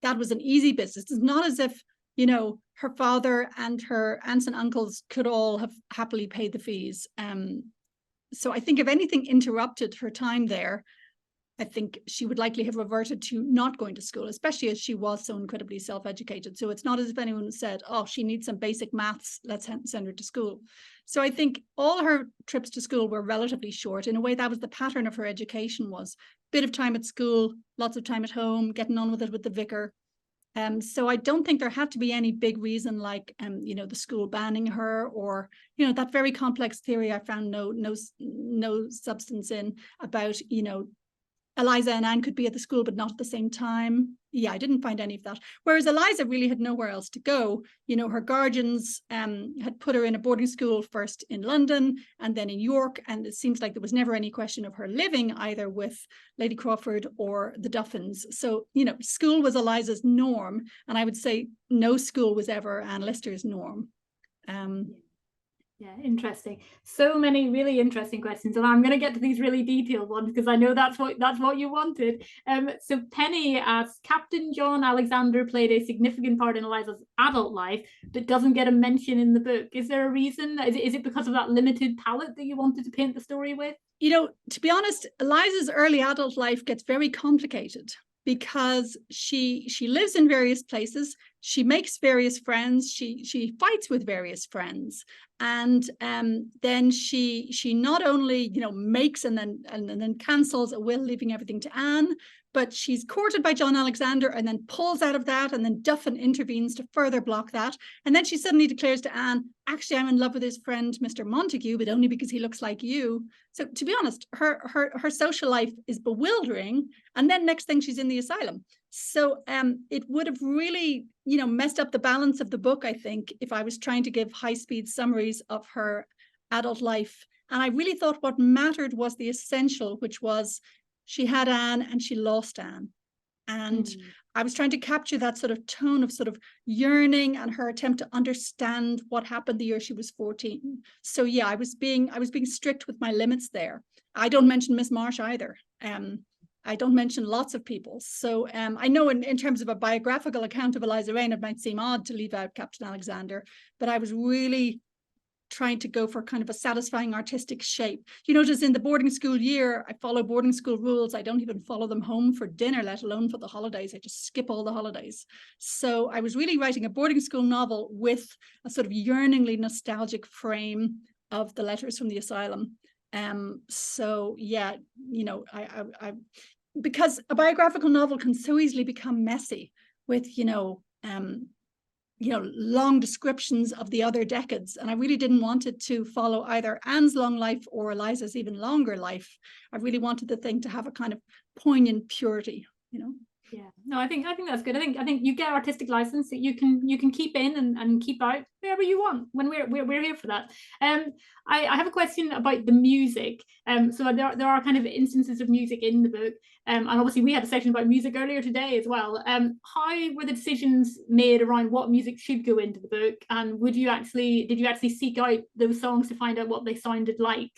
that was an easy business. It's not as if, you know, her father and her aunts and uncles could all have happily paid the fees. So I think if anything interrupted her time there, I think she would likely have reverted to not going to school, especially as she was so incredibly self-educated. So it's not as if anyone said, oh, she needs some basic maths, let's send her to school. So I think all her trips to school were relatively short. In a way, that was the pattern of her education, was a bit of time at school, lots of time at home, getting on with it with the vicar. So I don't think there had to be any big reason like, the school banning her, or, that very complex theory I found no substance in about, Eliza and Anne could be at the school, but not at the same time. Yeah, I didn't find any of that. Whereas Eliza really had nowhere else to go. Her guardians had put her in a boarding school, first in London and then in York. And it seems like there was never any question of her living either with Lady Crawford or the Duffins. So, school was Eliza's norm. And I would say no school was ever Anne Lister's norm. Yeah, interesting. So many really interesting questions, and I'm going to get to these really detailed ones because I know that's what you wanted. So Penny asks, Captain John Alexander played a significant part in Eliza's adult life, but doesn't get a mention in the book. Is there a reason? Is it because of that limited palette that you wanted to paint the story with? To be honest, Eliza's early adult life gets very complicated because she lives in various places. She makes various friends. She fights with various friends, and then she not only makes and then cancels a will, leaving everything to Anne, but she's courted by John Alexander and then pulls out of that, and then Duffin intervenes to further block that, and then she suddenly declares to Anne, actually I'm in love with his friend Mr. Montague, but only because he looks like you. So to be honest, her social life is bewildering, and then next thing she's in the asylum. So it would have really, messed up the balance of the book, I think, if I was trying to give high-speed summaries of her adult life. And I really thought what mattered was the essential, which was she had Anne and she lost Anne. And I was trying to capture that sort of tone of sort of yearning and her attempt to understand what happened the year she was 14. So yeah, I was being strict with my limits there. I don't mention Miss Marsh either. I don't mention lots of people. So I know in terms of a biographical account of Eliza Raine, it might seem odd to leave out Captain Alexander, but I was really trying to go for kind of a satisfying artistic shape. You notice in the boarding school year, I follow boarding school rules. I don't even follow them home for dinner, let alone for the holidays. I just skip all the holidays. So I was really writing a boarding school novel with a sort of yearningly nostalgic frame of the letters from the asylum. So yeah, I because a biographical novel can so easily become messy with, long descriptions of the other decades. And I really didn't want it to follow either Anne's long life or Eliza's even longer life. I really wanted the thing to have a kind of poignant purity, Yeah, no, I think that's good. I think you get artistic license that you can keep in and keep out wherever you want when we're here for that. I have a question about the music. So there are kind of instances of music in the book. And obviously we had a section about music earlier today as well. How were the decisions made around what music should go into the book? And did you actually seek out those songs to find out what they sounded like?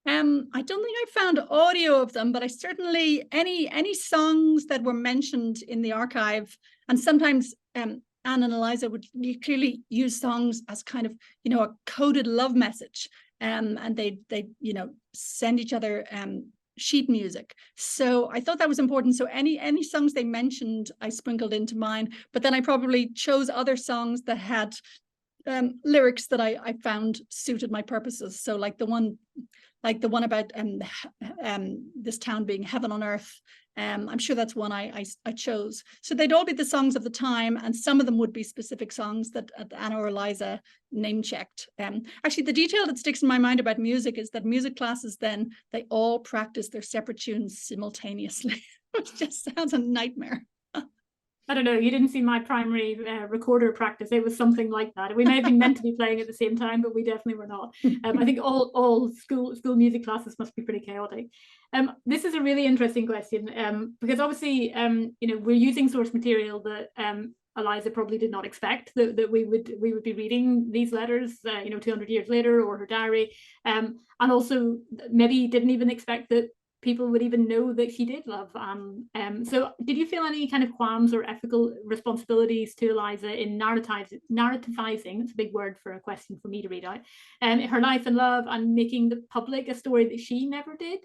I don't think I found audio of them, but I certainly, any songs that were mentioned in the archive, and sometimes Anne and Eliza would clearly use songs as kind of, a coded love message. And they send each other sheet music. So I thought that was important. So any songs they mentioned, I sprinkled into mine, but then I probably chose other songs that had lyrics that I found suited my purposes. So like the one about this town being heaven on earth. I'm sure that's one I chose. So they'd all be the songs of the time, and some of them would be specific songs that Anna or Eliza name checked. Actually, the detail that sticks in my mind about music is that music classes then, they all practice their separate tunes simultaneously, which just sounds a nightmare. I don't know, you didn't see my primary recorder practice. It was something like that. We may have been meant to be playing at the same time, but we definitely were not. I think all school music classes must be pretty chaotic. This is a really interesting question because obviously, we're using source material that Eliza probably did not expect that we would be reading these letters, 200 years later, or her diary, and also maybe didn't even expect that people would even know that she did love Anne. So did you feel any kind of qualms or ethical responsibilities to Eliza in narrativizing, it's a big word for a question for me to read out, her life and love, and making the public a story that she never did?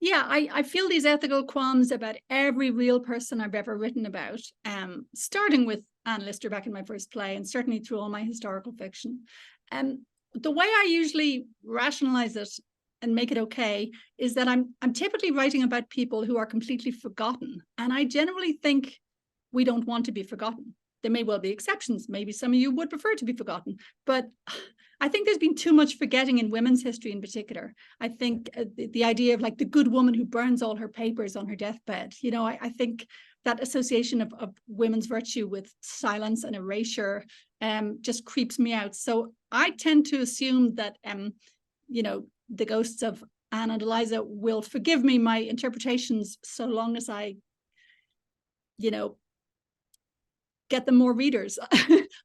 Yeah, I feel these ethical qualms about every real person I've ever written about, starting with Anne Lister back in my first play, and certainly through all my historical fiction. The way I usually rationalize it and make it okay is that I'm typically writing about people who are completely forgotten. And I generally think we don't want to be forgotten. There may well be exceptions. Maybe some of you would prefer to be forgotten, but I think there's been too much forgetting in women's history in particular. I think the idea of like the good woman who burns all her papers on her deathbed, you know, I think that association of women's virtue with silence and erasure just creeps me out. So I tend to assume that, you know, the ghosts of Anne and Eliza will forgive me my interpretations so long as I, you know, get them more readers.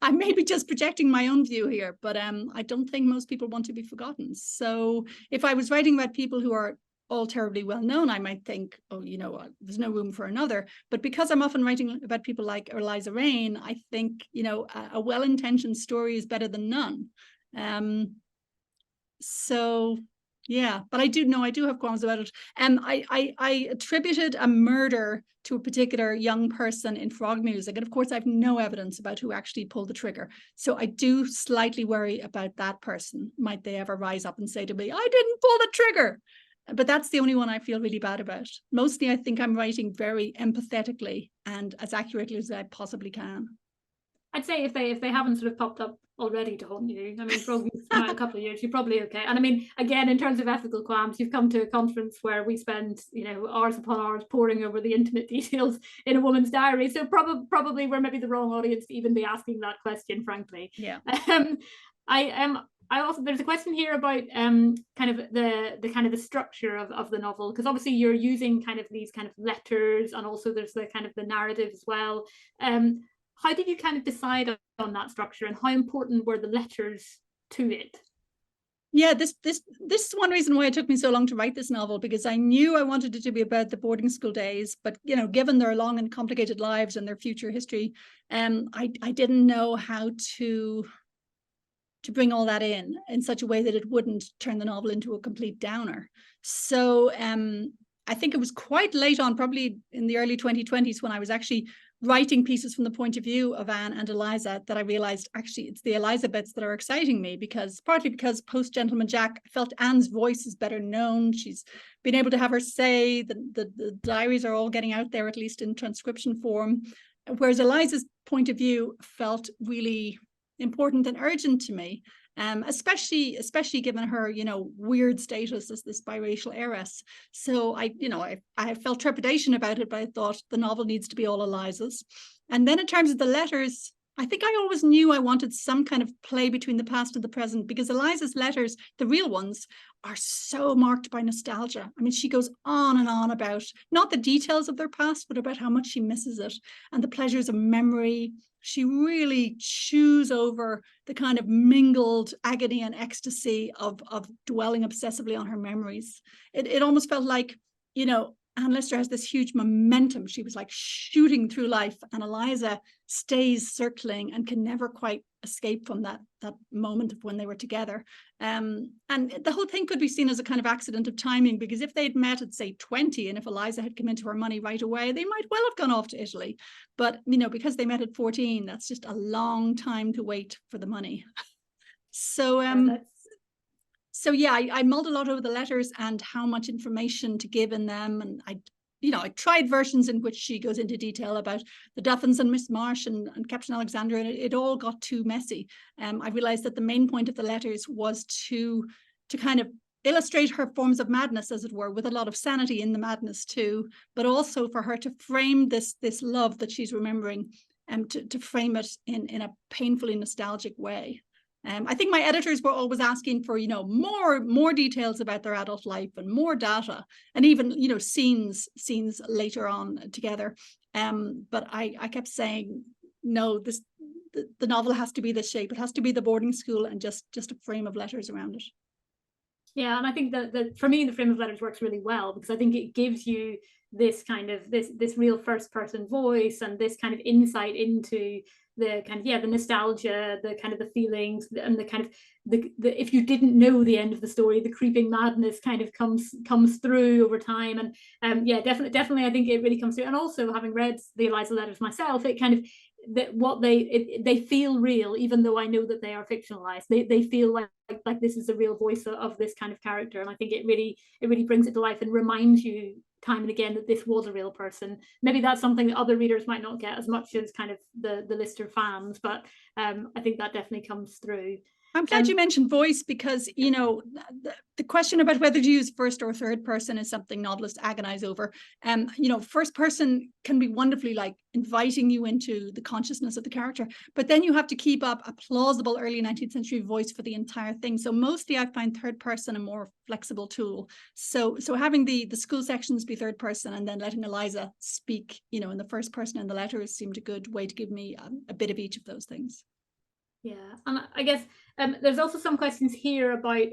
I may be just projecting my own view here, but I don't think most people want to be forgotten. So if I was writing about people who are all terribly well known, I might think, oh, you know, there's no room for another. But because I'm often writing about people like Eliza Raine, I think, you know, a well-intentioned story is better than none. So yeah, but I do have qualms about it. I attributed a murder to a particular young person in frog music. And of course, I have no evidence about who actually pulled the trigger. So I do slightly worry about that person. Might they ever rise up and say to me, I didn't pull the trigger? But that's the only one I feel really bad about. Mostly, I think I'm writing very empathetically and as accurately as I possibly can. I'd say if they haven't sort of popped up already to haunt you, I mean, for a couple of years, you're probably okay. And I mean, again, in terms of ethical qualms, you've come to a conference where we spend, you know, hours upon hours poring over the intimate details in a woman's diary. So probably we're maybe the wrong audience to even be asking that question, frankly. Yeah. I also, there's a question here about kind of the structure of the novel, because obviously you're using kind of these kind of letters, and also there's the kind of the narrative as well. How did you kind of decide on that structure, and how important were the letters to it? Yeah, this is one reason why it took me so long to write this novel, because I knew I wanted it to be about the boarding school days, but you know, given their long and complicated lives and their future history, I didn't know how to bring all that in such a way that it wouldn't turn the novel into a complete downer. So I think it was quite late on, probably in the early 2020s, when I was actually writing pieces from the point of view of Anne and Eliza, that I realized actually it's the Eliza bits that are exciting me, partly because post Gentleman Jack, I felt Anne's voice is better known. She's been able to have her say. The diaries are all getting out there, at least in transcription form, whereas Eliza's point of view felt really important and urgent to me, especially given her, you know, weird status as this biracial heiress. So I felt trepidation about it, but I thought the novel needs to be all Eliza's. And then in terms of the letters, I think I always knew I wanted some kind of play between the past and the present, because Eliza's letters, the real ones, are so marked by nostalgia. I mean, she goes on and on about not the details of their past, but about how much she misses it and the pleasures of memory. She really chews over the kind of mingled agony and ecstasy of dwelling obsessively on her memories. It almost felt like, you know, Anne Lister has this huge momentum. She was like shooting through life, and Eliza stays circling and can never quite escape from that moment of when they were together. And the whole thing could be seen as a kind of accident of timing, because if they'd met at, say, 20, and if Eliza had come into her money right away, they might well have gone off to Italy. But, you know, because they met at 14, that's just a long time to wait for the money. So, I mulled a lot over the letters and how much information to give in them. And I tried versions in which she goes into detail about the Duffins and Miss Marsh and Captain Alexander, and it all got too messy. I realized that the main point of the letters was to kind of illustrate her forms of madness, as it were, with a lot of sanity in the madness too, but also for her to frame this love that she's remembering, and to frame it in a painfully nostalgic way. I think my editors were always asking for, you know, more details about their adult life and more data, and even, you know, scenes later on together. But I kept saying, no, the novel has to be this shape. It has to be the boarding school and just a frame of letters around it. Yeah, and I think that for me, the frame of letters works really well, because I think it gives you this kind of this real first person voice and this kind of insight into the kind of the nostalgia, the kind of the feelings, and the kind of the if you didn't know the end of the story, the creeping madness kind of comes through over time. And definitely I think it really comes through. And also, having read the Eliza letters myself, it kind of they feel real, even though I know that they are fictionalized. They feel like this is the real voice of this kind of character, and I think it really brings it to life and reminds you time and again that this was a real person. Maybe that's something that other readers might not get as much as kind of the Lister fans, but I think that definitely comes through. I'm glad you mentioned voice, because, you know, the question about whether to use first or third person is something novelists agonize over. You know, first person can be wonderfully like inviting you into the consciousness of the character, but then you have to keep up a plausible early 19th century voice for the entire thing. So mostly I find third person a more flexible tool. So having the school sections be third person and then letting Eliza speak, you know, in the first person in the letters seemed a good way to give me a bit of each of those things. Yeah, and I guess there's also some questions here about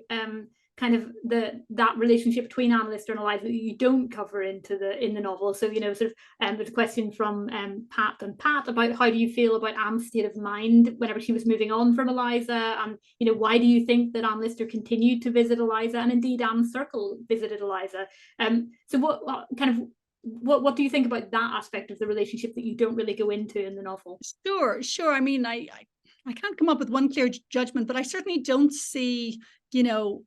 kind of that relationship between Anne Lister and Eliza that you don't cover in the novel. So, you know, sort of there's a question from Pat about how do you feel about Anne's state of mind whenever she was moving on from Eliza, and, you know, why do you think that Anne Lister continued to visit Eliza, and indeed Anne's circle visited Eliza? So what do you think about that aspect of the relationship that you don't really go into in the novel? Sure. I mean, I can't come up with one clear judgment, but I certainly don't see, you know,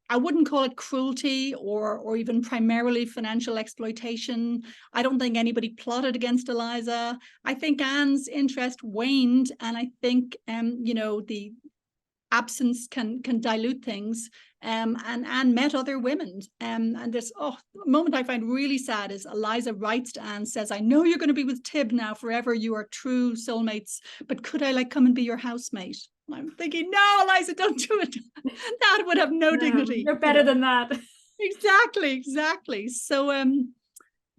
I wouldn't call it cruelty or even primarily financial exploitation. I don't think anybody plotted against Eliza. I think Anne's interest waned, and I think, you know, the absence can dilute things. And Anne met other women. And there's a moment I find really sad is Eliza writes to Anne, says, I know you're going to be with Tib now forever. You are true soulmates, but could I like come and be your housemate? And I'm thinking, no, Eliza, don't do it. That would have no dignity. You're better than that. Exactly. So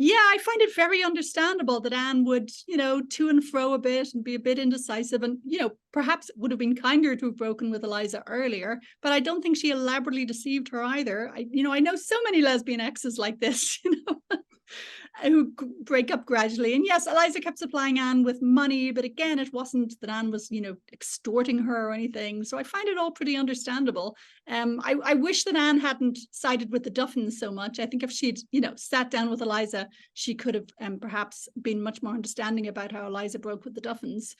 yeah, I find it very understandable that Anne would, you know, to and fro a bit and be a bit indecisive, and, you know, perhaps it would have been kinder to have broken with Eliza earlier, but I don't think she elaborately deceived her either. I know so many lesbian exes like this, you know, who break up gradually. And yes, Eliza kept supplying Anne with money, but again, it wasn't that Anne was, you know, extorting her or anything. So I find it all pretty understandable. I wish that Anne hadn't sided with the Duffins so much. I think if she'd, you know, sat down with Eliza, she could have perhaps been much more understanding about how Eliza broke with the Duffins.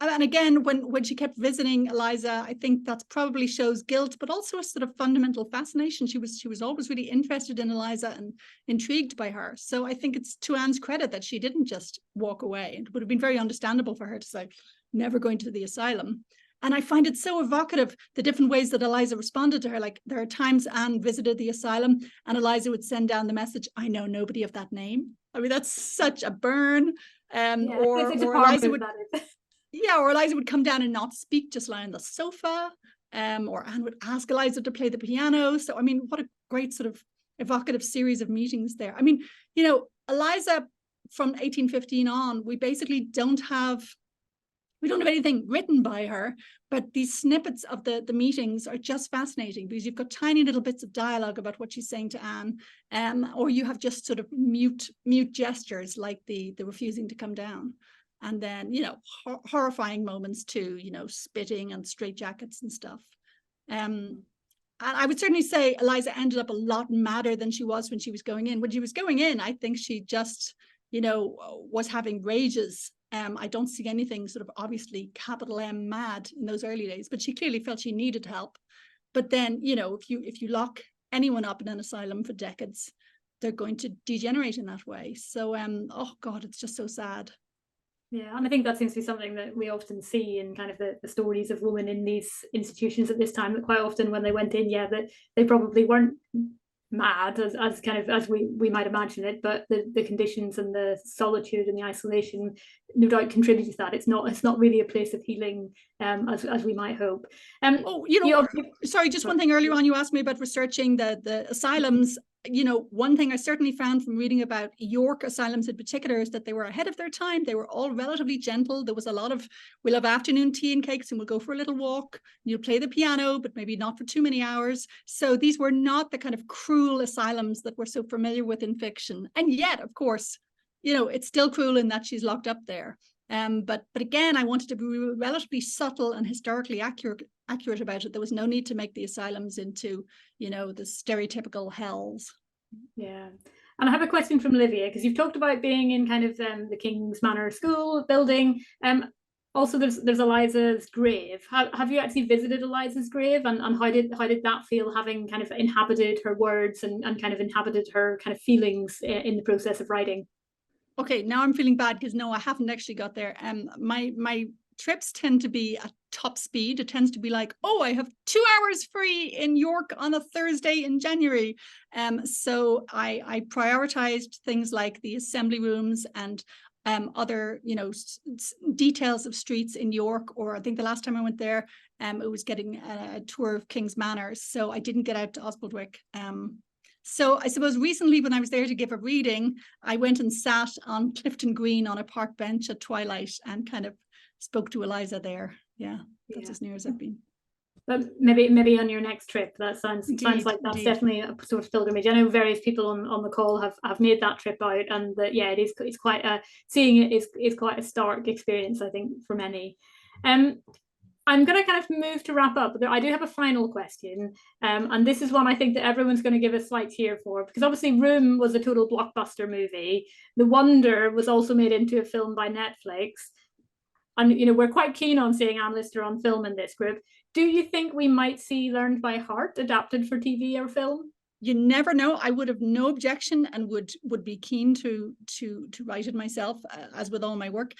And again, when she kept visiting Eliza, I think that probably shows guilt, but also a sort of fundamental fascination. She was always really interested in Eliza and intrigued by her. So I think it's to Anne's credit that she didn't just walk away. It would have been very understandable for her to say, never going to the asylum. And I find it so evocative, the different ways that Eliza responded to her. Like, there are times Anne visited the asylum and Eliza would send down the message, I know nobody of that name. I mean, that's such a burn. Or Eliza would... Yeah, or Eliza would come down and not speak, just lie on the sofa, or Anne would ask Eliza to play the piano. So, I mean, what a great sort of evocative series of meetings there. I mean, you know, Eliza from 1815 on, we basically don't have anything written by her, but these snippets of the meetings are just fascinating, because you've got tiny little bits of dialogue about what she's saying to Anne, or you have just sort of mute gestures like the refusing to come down. And then, you know, horrifying moments too, you know, spitting and straitjackets and stuff. And I would certainly say Eliza ended up a lot madder than she was when she was going in. When she was going in, I think she just, you know, was having rages. I don't see anything sort of obviously capital M mad in those early days, but she clearly felt she needed help. But then, you know, if you lock anyone up in an asylum for decades, they're going to degenerate in that way. So, oh God, it's just so sad. Yeah, and I think that seems to be something that we often see in kind of the stories of women in these institutions at this time, that quite often when they went in, yeah, that they probably weren't mad as kind of as we might imagine it, but the conditions and the solitude and the isolation no doubt contributed to that. It's not really a place of healing as we might hope. Sorry, just one thing earlier on, you asked me about researching the asylums. You know, one thing I certainly found from reading about York asylums in particular is that they were ahead of their time. They were all relatively gentle. There was a lot of, we'll have afternoon tea and cakes and we'll go for a little walk. You'll play the piano, but maybe not for too many hours. So these were not the kind of cruel asylums that we're so familiar with in fiction. And yet, of course, you know, it's still cruel in that she's locked up there. But again, I wanted to be relatively subtle and historically accurate about it. There was no need to make the asylums into, you know, the stereotypical hells. Yeah. And I have a question from Olivia, because you've talked about being in kind of the King's Manor School building. Also, there's Eliza's grave. Have you actually visited Eliza's grave, and how did that feel, having kind of inhabited her words and kind of inhabited her kind of feelings in the process of writing? Okay, now I'm feeling bad because no, I haven't actually got there. My trips tend to be at top speed. It tends to be like, oh, I have 2 hours free in York on a Thursday in January. So I prioritized things like the assembly rooms and other, details of streets in York. Or I think the last time I went there, it was getting a tour of King's Manor. So I didn't get out to Oswaldwick. So I suppose recently when I was there to give a reading, I went and sat on Clifton Green on a park bench at twilight and kind of spoke to Eliza there. Yeah, that's as near as I've been. But maybe on your next trip. That sounds like that's indeed. definitely a sort of pilgrimage. I know various people on the call have made that trip out, and that it's quite seeing it is quite a stark experience, I think, for many. I'm going to kind of move to wrap up, but I do have a final question. And this is one I think that everyone's going to give a slight cheer for, because obviously Room was a total blockbuster movie. The Wonder was also made into a film by Netflix. And, we're quite keen on seeing Anne Lister on film in this group. Do you think we might see Learned by Heart adapted for TV or film? You never know. I would have no objection and would be keen to write it myself, as with all my work.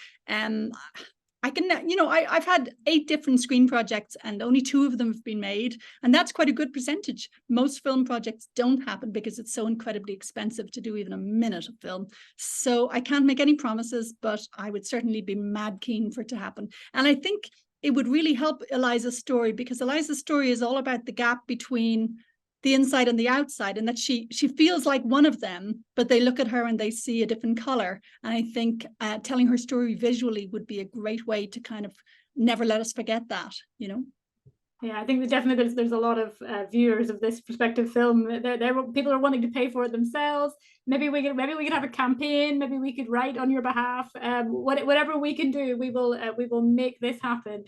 I can, I've had 8 different screen projects and only 2 of them have been made. And that's quite a good percentage. Most film projects don't happen because it's so incredibly expensive to do even a minute of film. So I can't make any promises, but I would certainly be mad keen for it to happen. And I think it would really help Eliza's story, because Eliza's story is all about the gap between the inside and the outside, and that she feels like one of them, but they look at her and they see a different color. And I think telling her story visually would be a great way to kind of never let us forget that, Yeah, I think that definitely there's a lot of viewers of this prospective film. People are wanting to pay for it themselves. Maybe we could have a campaign. Maybe we could write on your behalf. Whatever we can do, we will make this happen.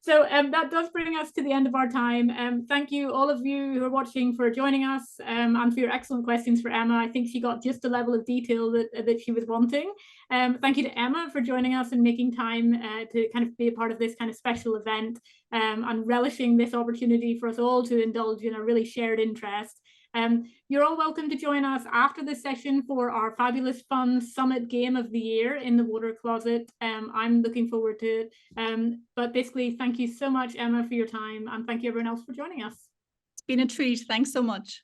So that does bring us to the end of our time. Thank you all of you who are watching for joining us, and for your excellent questions for Emma. I think she got just the level of detail that she was wanting. Thank you to Emma for joining us and making time to kind of be a part of this kind of special event. And relishing this opportunity for us all to indulge in a really shared interest. You're all welcome to join us after this session for our fabulous fun summit game of the year in the water closet. I'm looking forward to it. But basically, thank you so much, Emma, for your time, and thank you everyone else for joining us. It's been a treat. Thanks so much.